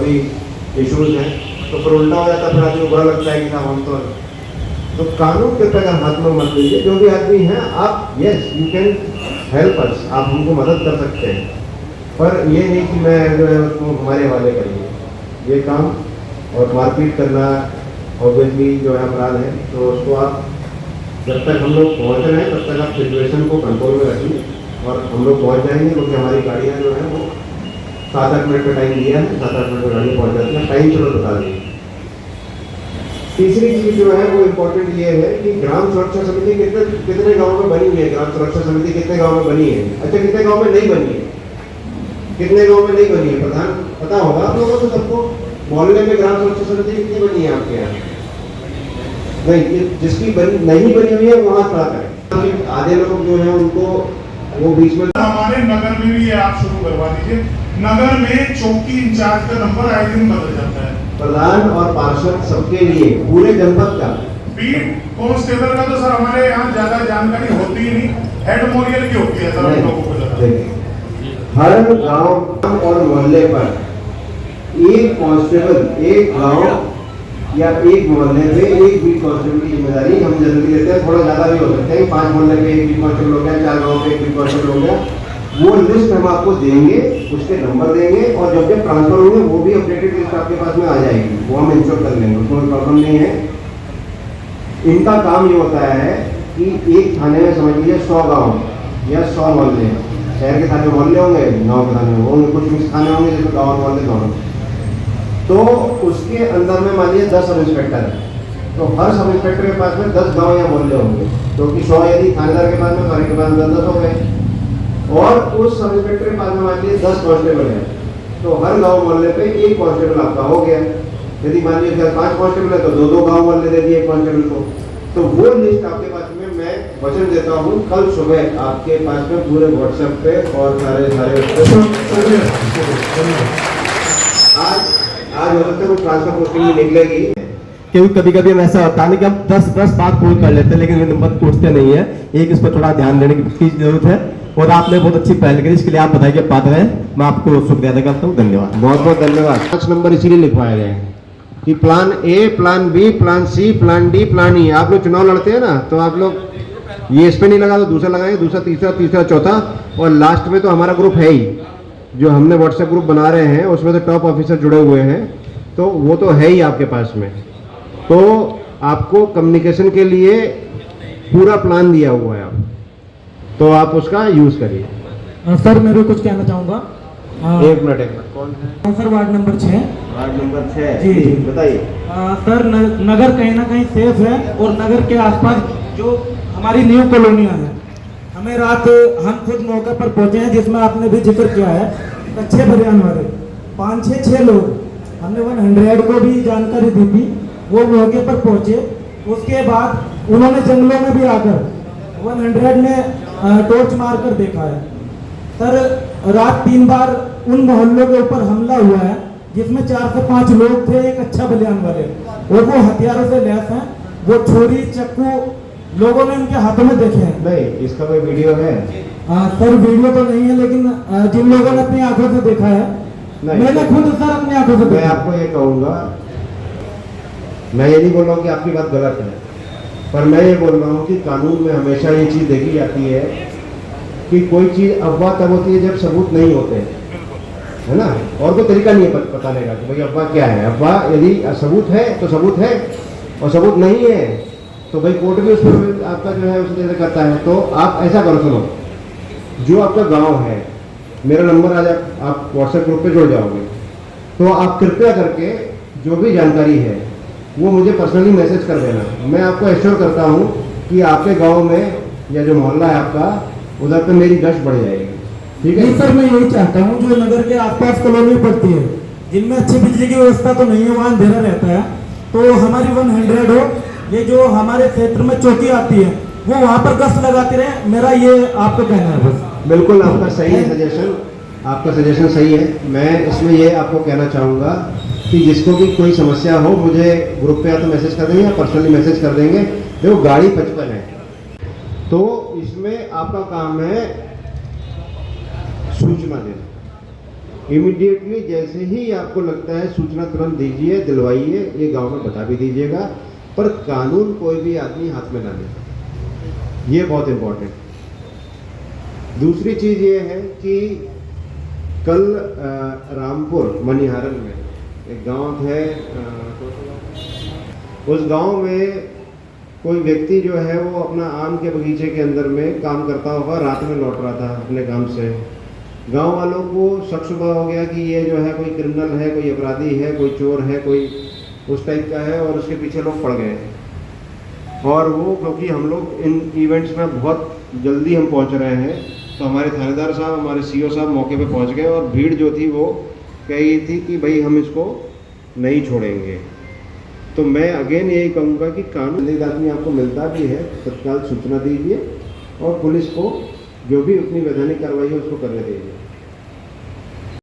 भी इशूज़ हैं, तो फिर उल्टा हो जाता है, फिर आदमी बुरा लगता है कि साहब हम तो कानून के ऊपर अगर हाथ में मत लीजिए। जो भी आदमी हैं आप, yes you can help us, आप हमको मदद कर सकते हैं, पर ये नहीं कि मैं जो है उसको हमारे वाले करिए ये काम। और मारपीट करना ऑब्वियसली जो है अपराध है, तो उसको आप जब तक हम लोग पहुँच रहे हैं तब तक आप सिचुएशन को कंट्रोल में रखिए, और हम लोग पहुँच जाएंगे क्योंकि हमारी गाड़ियाँ जो है वो 7-8 मिनट का टाइम दिया है, 7-8 मिनट में गाड़ी पहुँच जाती है। टाइम चलो बता देंगे। तीसरी चीज़ जो है वो इम्पोर्टेंट ये है कि ग्राम सुरक्षा समिति कितने गाँव में बनी हुई है, ग्राम सुरक्षा समिति कितने गाँव में बनी है, अच्छा कितने गाँव में नहीं बनी है, कितने गाँव में नहीं बनी है, प्रधान पता होगा आप लोगों को सबको। मोहल्ले में ग्राम सुरक्षा समिति कितनी बनी है आपके यहाँ? नहीं, जिसकी नहीं बनी हुई है वहाँ खड़ा करें। आधे लोग जो है उनको वो बीच में, हमारे नगर में भी आप शुरू करवा दीजिए। नगर में चौकी इंचार्ज का नंबर आए दिन बदल जाता है, प्रधान और पार्षद सबके लिए, पूरे जनपद का। बीट कांस्टेबल का तो सर हमारे यहाँ ज्यादा जानकारी होती ही नहीं, हेड मोरियल की होती है सर हम लोगों को। हर गांव और मोहल्ले पर एक कांस्टेबल, एक गांव या एक मोहल्ले पे एक बीट कांस्टेबल की जिम्मेदारी हम जनरली देते हैं। थोड़ा ज्यादा भी हो सकता है, 5 मोहल्ले पे एक बीट कांस्टेबल हो गया, 4 गाँव पे एक बीट कांस्टेबल हो गया। वो लिस्ट हम आपको देंगे, उसके नंबर देंगे, और जब जब ट्रांसफर होंगे वो भी अपडेटेड लिस्ट आपके पास में आ जाएगी, वो हम इंश्योर कर लेंगे, उसमें कोई प्रॉब्लम नहीं है। इनका काम ये होता है कि एक थाने में समझ लीजिए 100 गाँव या 100 मोहल्ले, शहर के थाने मोहल्ले होंगे, गाँव के थाने होंगे, कुछ मिक्स थाने होंगे जिसमें गाँव और मोहल्ले दोनों। तो उसके अंदर में मान लीजिए 10 सब इंस्पेक्टर है, तो हर सब इंस्पेक्टर के पास में 10 गाँव या मोहल्ले होंगे, क्योंकि 100 यदि थानेदार के पास में, सारे के पास में 10 हो गए, और उस सब इंस्पेक्टर के पास में मान लीजिए 10 कांस्टेबल है, तो हर गांव मोहल्ले पे एक कांस्टेबल आपका हो गया। यदि मान लीजिए 5 कांस्टेबल है तो 2-2 गांव मोहल्ले दे दिए कांस्टेबल को। तो वो लिस्ट आपके पास में मैं वचन देता हूँ कल सुबह आपके पास में पूरे व्हाट्सएप पे और सारे आज हो सकता है वो ट्रांसफर पोस्टिंग में निकलेगी, क्योंकि कभी कभी हम ऐसा होता है कि हम 10 बात पूरी कर लेते हैं लेकिन नंबर पूछते नहीं है। एक इस पर थोड़ा ध्यान देने की जरूरत है, और आपने बहुत अच्छी पहल करी, इसके लिए आप बताइए पात्र हैं, मैं आपको शुक्रिया अदा करता हूँ। धन्यवाद, बहुत बहुत धन्यवाद। 5 नंबर इसीलिए लिखवाए गए हैं कि plan A, plan B, plan C, plan D, plan E. आप लोग चुनाव लड़ते हैं ना, तो आप लोग ये इस पे नहीं लगा तो दूसरा लगाएंगे, दूसरा तीसरा, तीसरा चौथा, और लास्ट में तो हमारा ग्रुप है ही, जो हमने व्हाट्सएप ग्रुप बना रहे हैं उसमें तो टॉप ऑफिसर जुड़े हुए हैं, तो वो तो है ही आपके पास में। तो आपको कम्युनिकेशन के लिए पूरा प्लान दिया हुआ है, आप तो आप उसका यूज करिए। सर मैं भी कुछ कहना चाहूँगा। एक मिनट कौन है? Sir ward number 6। Ward number 6 जी बताइए। सर नगर कहीं ना कहीं सेफ है, और नगर के आसपास जो हमारी न्यू कॉलोनियाँ हैं, हमें रात हम खुद मौके पर पहुँचे हैं, जिसमें आपने भी जिक्र किया है, अच्छे बरियान वाले 5-6 लोग, हमने 100 को भी जानकारी दी थी, वो मौके पर पहुँचे। उसके बाद उन्होंने जंगलों में भी आकर 100 ने टॉर्च मार कर देखा है। सर रात 3 बार उन मोहल्लों के ऊपर हमला हुआ है, जिसमें 4 से 5 लोग थे, एक अच्छा बलियान वाले, और वो हथियारों से लैस हैं, वो छुरी चक्कू लोगों ने उनके हाथों में देखे हैं। नहीं, इसका कोई वीडियो है? सर वीडियो तो नहीं है, लेकिन जिन लोगों ने अपनी आंखों से देखा है, मैंने खुद सर अपनी आंखों से मैं देखा। आपको ये कहूँगा, मैं ये नहीं बोल रहा हूँ कि आपकी बात गलत है, पर मैं ये बोल रहा हूँ कि कानून में हमेशा ये चीज़ देखी जाती है कि कोई चीज़ अफवाह तब होती है जब सबूत नहीं होते, है ना, और कोई तरीका नहीं है बताने का कि भाई अफवाह क्या है। अफवाह यदि सबूत है तो सबूत है, और सबूत नहीं है तो भाई कोर्ट भी उस पर आपका जो है उसे करता है। तो आप ऐसा करो, सुनो, जो आपका गांव है, मेरा नंबर आज आप व्हाट्सएप ग्रुप पे जुड़ जाओगे, तो आप कृपया करके जो भी जानकारी है वो मुझे पर्सनली मैसेज कर देना। मैं आपको एश्योर करता हूँ कि आपके गांव में या जो मोहल्ला है आपका, उधर पे मेरी गश्त बढ़ जाएगी। ठीक है सर, मैं यही चाहता हूँ जो नगर के आसपास कॉलोनी पड़ती है, जिनमें अच्छी बिजली की व्यवस्था तो नहीं है, वहाँ अंधेरा रहता है, तो हमारी 100 हो, ये जो हमारे क्षेत्र में चौकी आती है वो वहाँ पर गश्त लगाते रहे। मेरा ये आपको कहना है बस। बिल्कुल आपका सही है सजेशन, आपका सजेशन सही है। मैं इसमें ये आपको कहना चाहूँगा कि जिसको भी कोई समस्या हो मुझे ग्रुप पे या तो मैसेज कर देंगे या पर्सनली मैसेज कर देंगे। देखो गाड़ी 55 है, तो इसमें आपका काम है सूचना देना। इमीडिएटली जैसे ही आपको लगता है सूचना तुरंत दीजिए, दिलवाइए, ये गांव में बता भी दीजिएगा, पर कानून कोई भी आदमी हाथ में ना ले, ये बहुत इम्पोर्टेंट। दूसरी चीज़ ये है कि कल रामपुर मनिहारन में एक गांव है, उस गांव में कोई व्यक्ति जो है वो अपना आम के बगीचे के अंदर में काम करता होगा, रात में लौट रहा था अपने काम से। गांव वालों को शक शुबा हो गया कि ये जो है कोई क्रिमिनल है, कोई अपराधी है, कोई चोर है, कोई उस टाइप का है, और उसके पीछे लोग पड़ गए। और वो क्योंकि हम लोग इन इवेंट्स में बहुत जल्दी हम पहुंच रहे हैं, तो हमारे थानेदार साहब, हमारे सीओ साहब मौके पे पहुंच गए, और भीड़ जो थी वो कह रही थी कि भाई हम इसको नहीं छोड़ेंगे। तो मैं अगेन यही कहूँगा कि कानूनी आदमी आपको मिलता भी है, तत्काल सूचना दीजिए और पुलिस को जो भी अपनी वैधानिक कार्रवाई है उसको करने दीजिए।